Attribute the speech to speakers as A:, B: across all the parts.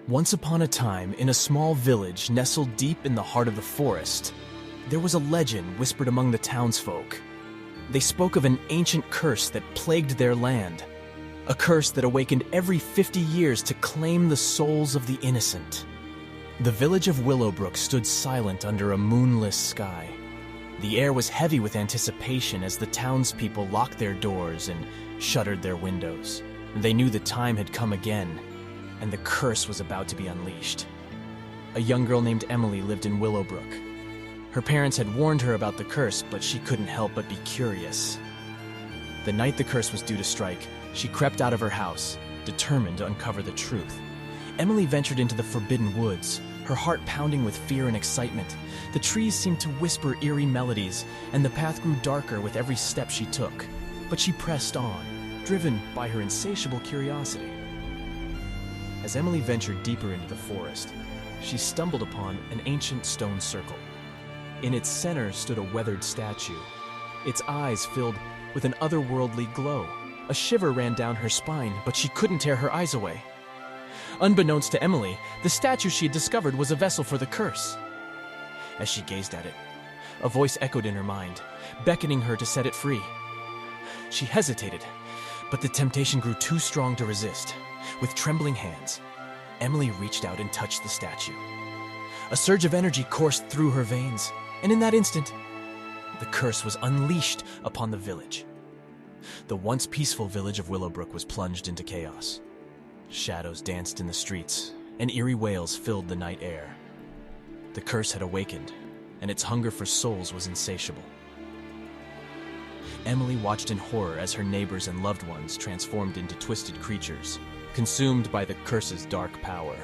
A: Once upon a time, in a small village nestled deep in the heart of the forest, there was a legend whispered among the townsfolk. They spoke of an ancient curse that plagued their land, a curse that awakened every 50 years to claim the souls of the innocent. The village of Willowbrook stood silent under a moonless sky. The air was heavy with anticipation as the townspeople locked their doors and shuttered their windows. They knew the time had come again, and the curse was about to be unleashed. A young girl named Emily lived in Willowbrook. Her parents had warned her about the curse, but she couldn't help but be curious. The night the curse was due to strike, she crept out of her house, determined to uncover the truth. Emily ventured into the forbidden woods, her heart pounding with fear and excitement. The trees seemed to whisper eerie melodies, and the path grew darker with every step she took. But she pressed on, driven by her insatiable curiosity. As Emily ventured deeper into the forest, she stumbled upon an ancient stone circle. In its center stood a weathered statue, its eyes filled with an otherworldly glow. A shiver ran down her spine, but she couldn't tear her eyes away. Unbeknownst to Emily, the statue she had discovered was a vessel for the curse. As she gazed at it, a voice echoed in her mind, beckoning her to set it free. She hesitated, but the temptation grew too strong to resist. With trembling hands, Emily reached out and touched the statue. A surge of energy coursed through her veins, and in that instant, the curse was unleashed upon the village. The once peaceful village of Willowbrook was plunged into chaos. Shadows danced in the streets, and eerie wails filled the night air. The curse had awakened, and its hunger for souls was insatiable. Emily watched in horror as her neighbors and loved ones transformed into twisted creatures, consumed by the curse's dark power.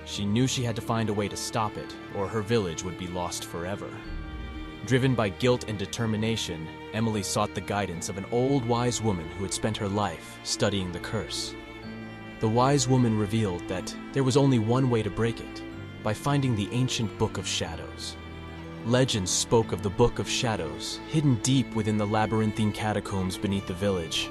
A: She knew she had to find a way to stop it, or her village would be lost forever. Driven by guilt and determination, Emily sought the guidance of an old wise woman who had spent her life studying the curse. The wise woman revealed that there was only one way to break it, by finding the ancient Book of Shadows. Legends spoke of the Book of Shadows, hidden deep within the labyrinthine catacombs beneath the village.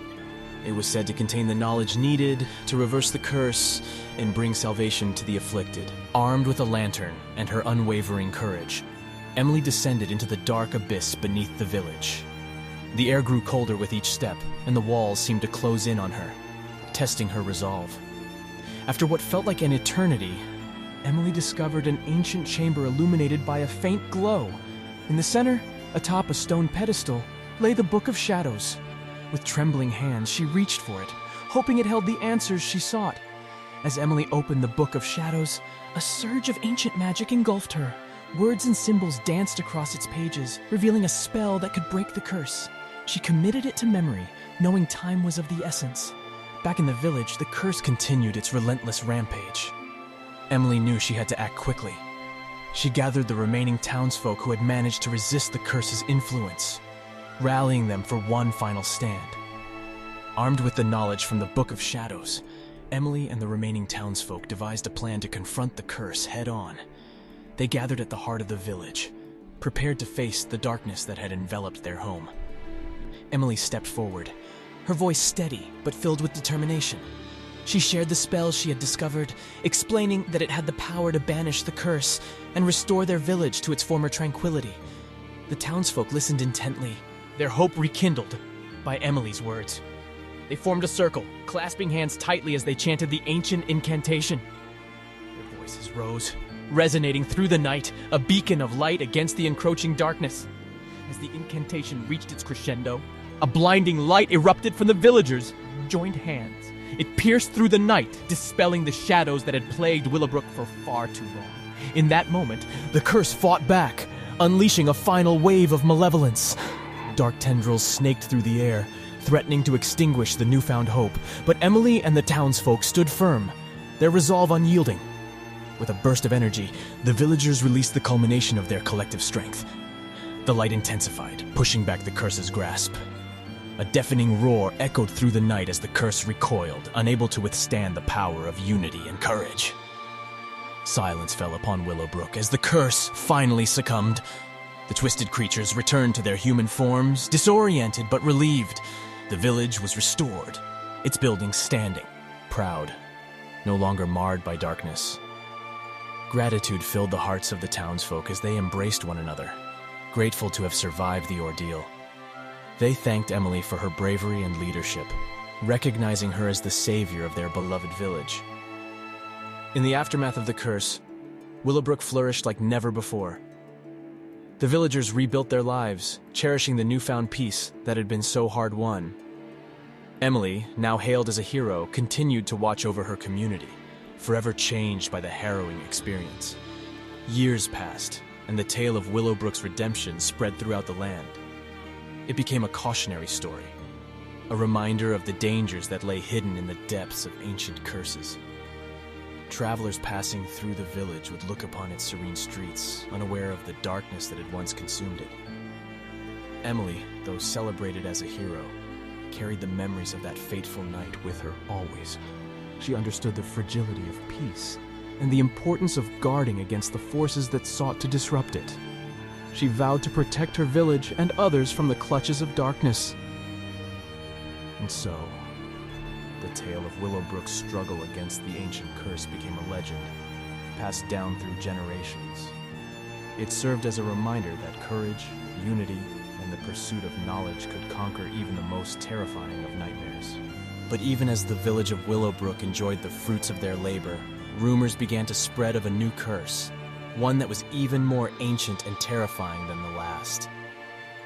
A: It was said to contain the knowledge needed to reverse the curse and bring salvation to the afflicted. Armed with a lantern and her unwavering courage, Emily descended into the dark abyss beneath the village. The air grew colder with each step, and the walls seemed to close in on her, testing her resolve. After what felt like an eternity, Emily discovered an ancient chamber illuminated by a faint glow. In the center, atop a stone pedestal, lay the Book of Shadows. With trembling hands, she reached for it, hoping it held the answers she sought. As Emily opened the Book of Shadows, a surge of ancient magic engulfed her. Words and symbols danced across its pages, revealing a spell that could break the curse. She committed it to memory, knowing time was of the essence. Back in the village, the curse continued its relentless rampage. Emily knew she had to act quickly. She gathered the remaining townsfolk who had managed to resist the curse's influence, rallying them for one final stand. Armed with the knowledge from the Book of Shadows, Emily and the remaining townsfolk devised a plan to confront the curse head-on. They gathered at the heart of the village, prepared to face the darkness that had enveloped their home. Emily stepped forward, her voice steady but filled with determination. She shared the spell she had discovered, explaining that it had the power to banish the curse and restore their village to its former tranquility. The townsfolk listened intently, their hope rekindled by Emily's words. They formed a circle, clasping hands tightly as they chanted the ancient incantation. Their voices rose, resonating through the night, a beacon of light against the encroaching darkness. As the incantation reached its crescendo, a blinding light erupted from the villagers' joined hands. It pierced through the night, dispelling the shadows that had plagued Willowbrook for far too long. In that moment, the curse fought back, unleashing a final wave of malevolence. Dark tendrils snaked through the air, threatening to extinguish the newfound hope. But Emily and the townsfolk stood firm, their resolve unyielding. With a burst of energy, the villagers released the culmination of their collective strength. The light intensified, pushing back the curse's grasp. A deafening roar echoed through the night as the curse recoiled, unable to withstand the power of unity and courage. Silence fell upon Willowbrook as the curse finally succumbed. The twisted creatures returned to their human forms, disoriented but relieved. The village was restored, its buildings standing, proud. no longer marred by darkness. Gratitude filled the hearts of the townsfolk as they embraced one another, grateful to have survived the ordeal. They thanked Emily for her bravery and leadership, recognizing her as the savior of their beloved village. In the aftermath of the curse, Willowbrook flourished like never before. The villagers rebuilt their lives, cherishing the newfound peace that had been so hard won. Emily, now hailed as a hero, continued to watch over her community, forever changed by the harrowing experience. Years passed, and the tale of Willowbrook's redemption spread throughout the land. It became a cautionary story, a reminder of the dangers that lay hidden in the depths of ancient curses. Travelers passing through the village would look upon its serene streets, unaware of the darkness that had once consumed it. Emily, though celebrated as a hero, carried the memories of that fateful night with her always. She understood the fragility of peace and the importance of guarding against the forces that sought to disrupt it. She vowed to protect her village and others from the clutches of darkness. And so, the tale of Willowbrook's struggle against the ancient curse became a legend, passed down through generations. It served as a reminder that courage, unity, and the pursuit of knowledge could conquer even the most terrifying of nightmares. But even as the village of Willowbrook enjoyed the fruits of their labor, rumors began to spread of a new curse, one that was even more ancient and terrifying than the last.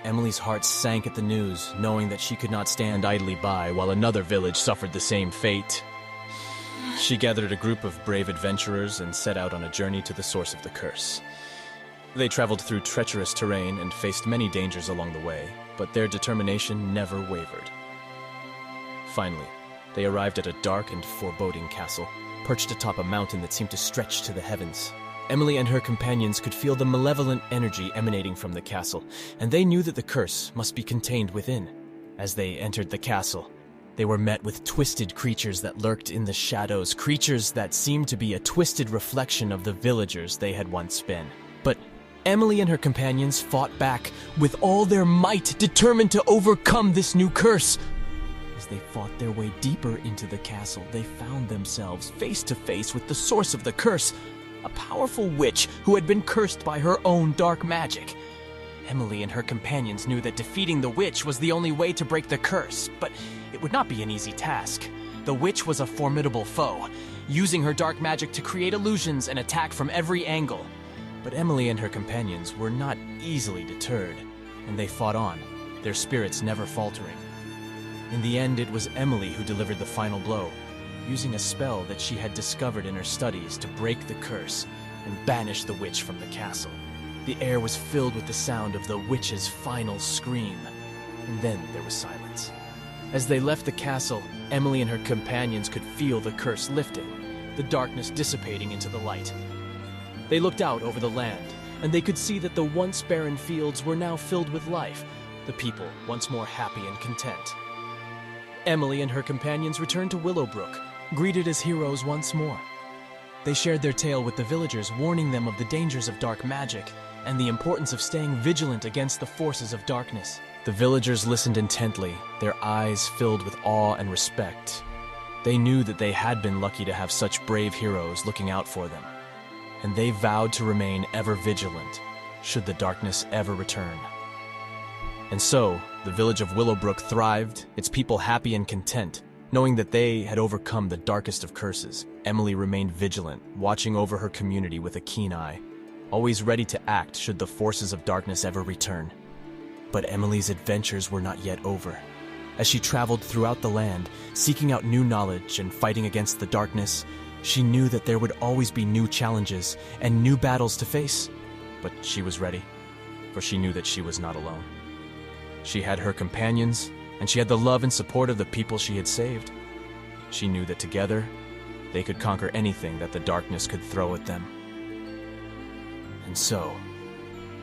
A: Emily's heart sank at the news, knowing that she could not stand idly by while another village suffered the same fate. She gathered a group of brave adventurers and set out on a journey to the source of the curse. They traveled through treacherous terrain and faced many dangers along the way, but their determination never wavered. Finally, they arrived at a dark and foreboding castle, perched atop a mountain that seemed to stretch to the heavens. Emily and her companions could feel the malevolent energy emanating from the castle, and they knew that the curse must be contained within. As they entered the castle, they were met with twisted creatures that lurked in the shadows, creatures that seemed to be a twisted reflection of the villagers they had once been. But Emily and her companions fought back with all their might, determined to overcome this new curse. As they fought their way deeper into the castle, they found themselves face to face with the source of the curse, a powerful witch who had been cursed by her own dark magic. Emily and her companions knew that defeating the witch was the only way to break the curse, but it would not be an easy task. The witch was a formidable foe, using her dark magic to create illusions and attack from every angle. But Emily and her companions were not easily deterred, and they fought on, their spirits never faltering. In the end, it was Emily who delivered the final blow, using a spell that she had discovered in her studies to break the curse and banish the witch from the castle. The air was filled with the sound of the witch's final scream, and then there was silence. As they left the castle, Emily and her companions could feel the curse lifting, the darkness dissipating into the light. They looked out over the land, and they could see that the once barren fields were now filled with life, the people once more happy and content. Emily and her companions returned to Willowbrook, greeted as heroes once more. They shared their tale with the villagers, warning them of the dangers of dark magic and the importance of staying vigilant against the forces of darkness. The villagers listened intently, their eyes filled with awe and respect. They knew that they had been lucky to have such brave heroes looking out for them, and they vowed to remain ever vigilant, should the darkness ever return. And so, the village of Willowbrook thrived, its people happy and content, knowing that they had overcome the darkest of curses. Emily remained vigilant, watching over her community with a keen eye, always ready to act should the forces of darkness ever return. But Emily's adventures were not yet over. As she traveled throughout the land, seeking out new knowledge and fighting against the darkness, she knew that there would always be new challenges and new battles to face. But she was ready, for she knew that she was not alone. She had her companions, and she had the love and support of the people she had saved. She knew that together, they could conquer anything that the darkness could throw at them. And so,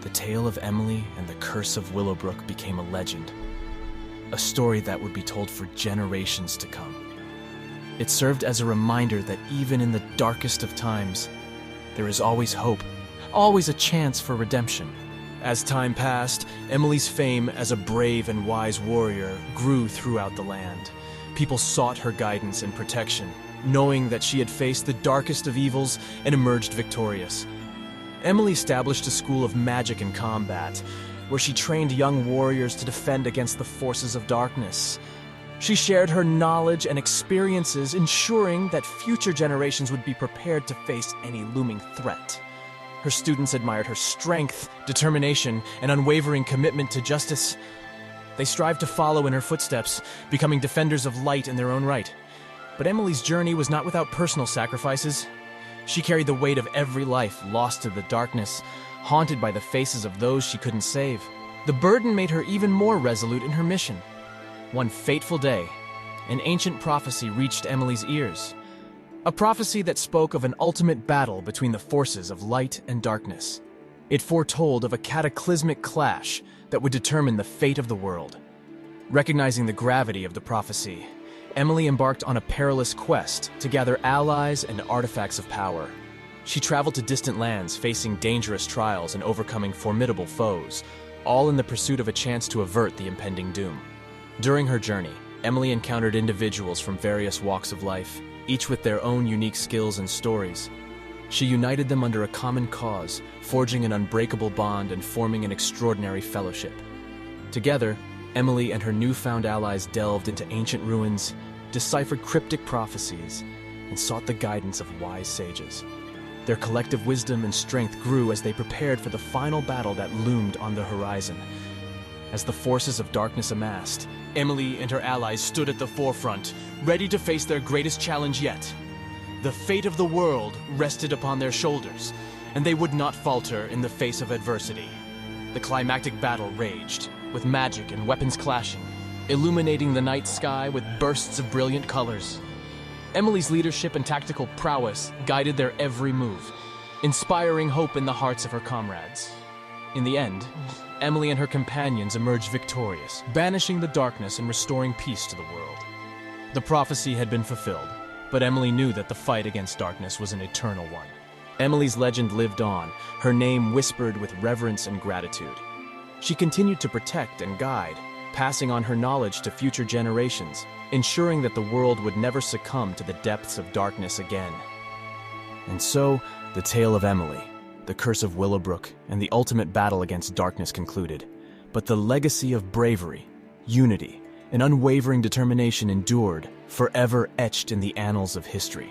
A: the tale of Emily and the curse of Willowbrook became a legend, a story that would be told for generations to come. It served as a reminder that even in the darkest of times, there is always hope, always a chance for redemption. As time passed, Emily's fame as a brave and wise warrior grew throughout the land. People sought her guidance and protection, knowing that she had faced the darkest of evils and emerged victorious. Emily established a school of magic and combat, where she trained young warriors to defend against the forces of darkness. She shared her knowledge and experiences, ensuring that future generations would be prepared to face any looming threat. Her students admired her strength, determination, and unwavering commitment to justice. They strived to follow in her footsteps, becoming defenders of light in their own right. But Emily's journey was not without personal sacrifices. She carried the weight of every life lost to the darkness, haunted by the faces of those she couldn't save. The burden made her even more resolute in her mission. One fateful day, an ancient prophecy reached Emily's ears. A prophecy that spoke of an ultimate battle between the forces of light and darkness. It foretold of a cataclysmic clash that would determine the fate of the world. Recognizing the gravity of the prophecy, Emily embarked on a perilous quest to gather allies and artifacts of power. She traveled to distant lands, facing dangerous trials and overcoming formidable foes, all in the pursuit of a chance to avert the impending doom. During her journey, Emily encountered individuals from various walks of life, each with their own unique skills and stories. She united them under a common cause, forging an unbreakable bond and forming an extraordinary fellowship. Together, Emily and her newfound allies delved into ancient ruins, deciphered cryptic prophecies, and sought the guidance of wise sages. Their collective wisdom and strength grew as they prepared for the final battle that loomed on the horizon. As the forces of darkness amassed, Emily and her allies stood at the forefront, ready to face their greatest challenge yet. The fate of the world rested upon their shoulders, and they would not falter in the face of adversity. The climactic battle raged, with magic and weapons clashing, illuminating the night sky with bursts of brilliant colors. Emily's leadership and tactical prowess guided their every move, inspiring hope in the hearts of her comrades. In the end, Emily and her companions emerged victorious, banishing the darkness and restoring peace to the world. The prophecy had been fulfilled, but Emily knew that the fight against darkness was an eternal one. Emily's legend lived on, her name whispered with reverence and gratitude. She continued to protect and guide, passing on her knowledge to future generations, ensuring that the world would never succumb to the depths of darkness again. And so, the tale of Emily, the curse of Willowbrook, and the ultimate battle against darkness concluded. But the legacy of bravery, unity, and unwavering determination endured, forever etched in the annals of history.